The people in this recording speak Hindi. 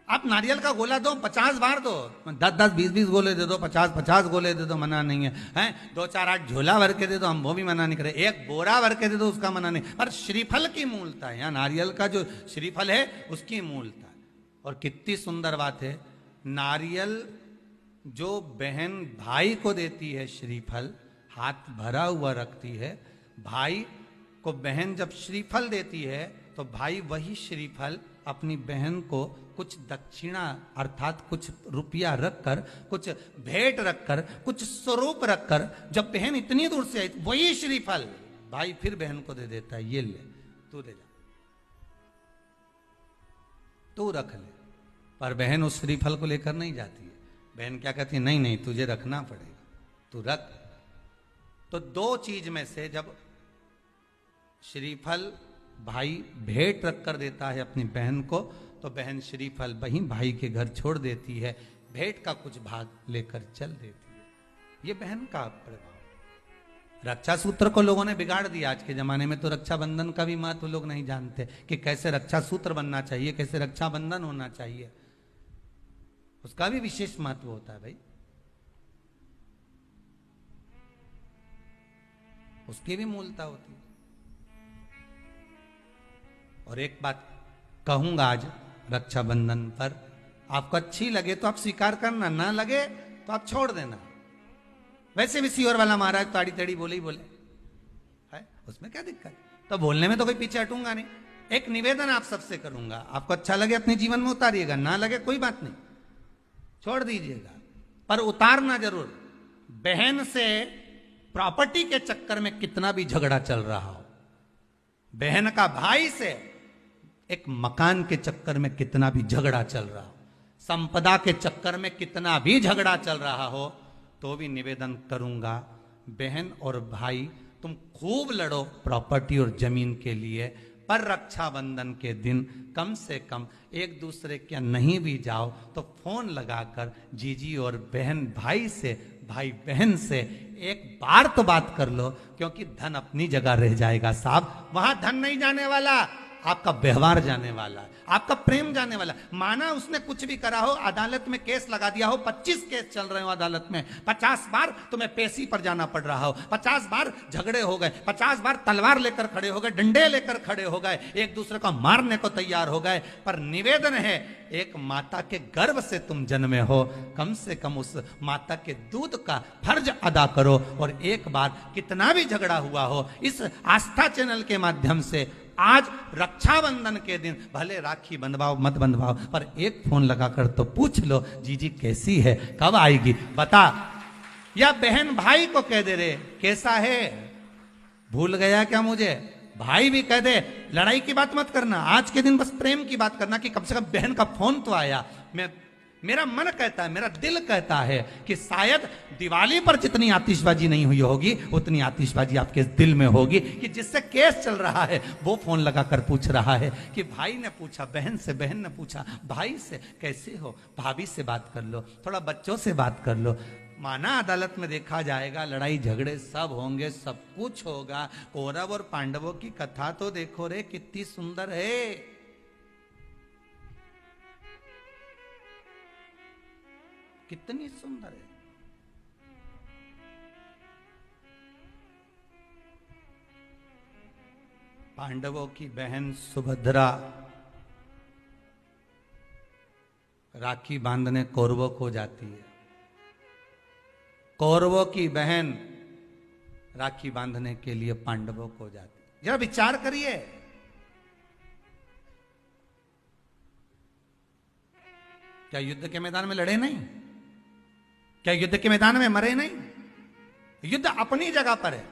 आप नारियल का गोला दो 50 बार दो, 10-10, 20-20 गोले दे दो, 50-50 गोले दे दो, मना नहीं है, हैं 2-4-8 झोला भर के दे दो, हम वो भी मना नहीं करे, एक बोरा भर के दे दो, उसका मना नहीं। पर श्रीफल की मूलता है, यहाँ नारियल का जो श्रीफल है उसकी मूलता है। और कितनी सुंदर बात है, नारियल जो बहन भाई को देती है श्रीफल, हाथ भरा हुआ रखती है, भाई को बहन जब श्रीफल देती है तो भाई वही श्रीफल अपनी बहन को कुछ दक्षिणा अर्थात कुछ रुपया रखकर, कुछ भेंट रखकर, कुछ स्वरूप रखकर, जब बहन इतनी दूर से आई वही श्रीफल भाई फिर बहन को दे देता है, ये ले तू ले जा, तू रख ले। पर बहन उस श्रीफल को लेकर नहीं जाती है, बहन क्या कहती है, नहीं नहीं तुझे रखना पड़ेगा, तू रख। तो दो चीज में से जब श्रीफल भाई भेंट रख कर देता है अपनी बहन को, तो बहन श्रीफल वहीं भाई के घर छोड़ देती है, भेंट का कुछ भाग लेकर चल देती है। ये बहन का प्रभाव। रक्षा सूत्र को लोगों ने बिगाड़ दिया आज के जमाने में, तो रक्षाबंधन का भी महत्व लोग नहीं जानते कि कैसे रक्षा सूत्र बनना चाहिए, कैसे रक्षाबंधन होना चाहिए, उसका भी विशेष महत्व होता है भाई, उसकी भी मूलता होती है। और एक बात कहूंगा आज रक्षाबंधन पर, आपको अच्छी लगे तो आप स्वीकार करना, ना लगे तो आप छोड़ देना। वैसे भी सियोर वाला महाराज ताड़ी तड़ी बोले ही बोले है, उसमें क्या दिक्कत, तो बोलने में तो कोई पीछे हटूंगा नहीं। एक निवेदन आप सबसे करूंगा, आपको अच्छा लगे अपने जीवन में उतारिएगा, ना लगे कोई बात नहीं, छोड़ दीजिएगा, पर उतारना जरूर। बहन से प्रॉपर्टी के चक्कर में कितना भी झगड़ा चल रहा हो, बहन का भाई से एक मकान के चक्कर में कितना भी झगड़ा चल रहा हो, संपदा के चक्कर में कितना भी झगड़ा चल रहा हो, तो भी निवेदन करूंगा, बहन और भाई तुम खूब लड़ो प्रॉपर्टी और जमीन के लिए, पर रक्षाबंधन के दिन कम से कम एक दूसरे के नहीं भी जाओ तो फोन लगाकर जीजी और बहन भाई से, भाई बहन से एक बार तो बात कर लो, क्योंकि धन अपनी जगह रह जाएगा साहब, वहां धन नहीं जाने वाला, आपका व्यवहार जाने वाला, आपका प्रेम जाने वाला। माना उसने कुछ भी करा हो, अदालत में केस लगा दिया हो, 25 केस चल रहे हो अदालत में, 50 बार तुम्हें पेशी पर जाना पड़ रहा हो, 50 बार झगड़े हो गए, 50 बार तलवार लेकर खड़े हो गए, डंडे लेकर खड़े हो गए, एक दूसरे को मारने को तैयार हो गए, पर निवेदन है एक माता के गर्भ से तुम जन्मे हो, कम से कम उस माता के दूध का फर्ज अदा करो। और एक बार कितना भी झगड़ा हुआ हो, इस आस्था चैनल के माध्यम से आज रक्षाबंधन के दिन भले राखी बंधवाओ मत बंधवाओ, पर एक फोन लगाकर तो पूछ लो, जीजी कैसी है, कब आएगी बता, या बहन भाई को कह दे रे कैसा है, भूल गया क्या मुझे, भाई भी कह दे, लड़ाई की बात मत करना, आज के दिन बस प्रेम की बात करना कि कम से कम बहन का फोन तो आया। मेरा मन कहता है, मेरा दिल कहता है कि शायद दिवाली पर जितनी आतिशबाजी नहीं हुई होगी उतनी आतिशबाजी आपके दिल में होगी, कि जिससे केस चल रहा है वो फोन लगाकर पूछ रहा है कि भाई ने पूछा बहन से, बहन ने पूछा भाई से, कैसे हो, भाभी से बात कर लो, थोड़ा बच्चों से बात कर लो। माना अदालत में देखा जाएगा, लड़ाई झगड़े सब होंगे, सब कुछ होगा, कौरव और पांडवों की कथा तो देखो रे कितनी सुंदर है, कितनी सुंदर है। पांडवों की बहन सुभद्रा राखी बांधने कौरवों को जाती है, कौरवों की बहन राखी बांधने के लिए पांडवों को जाती है। जरा विचार करिए, क्या युद्ध के मैदान में लड़े नहीं, क्या युद्ध के मैदान में मरे नहीं, युद्ध अपनी जगह पर है,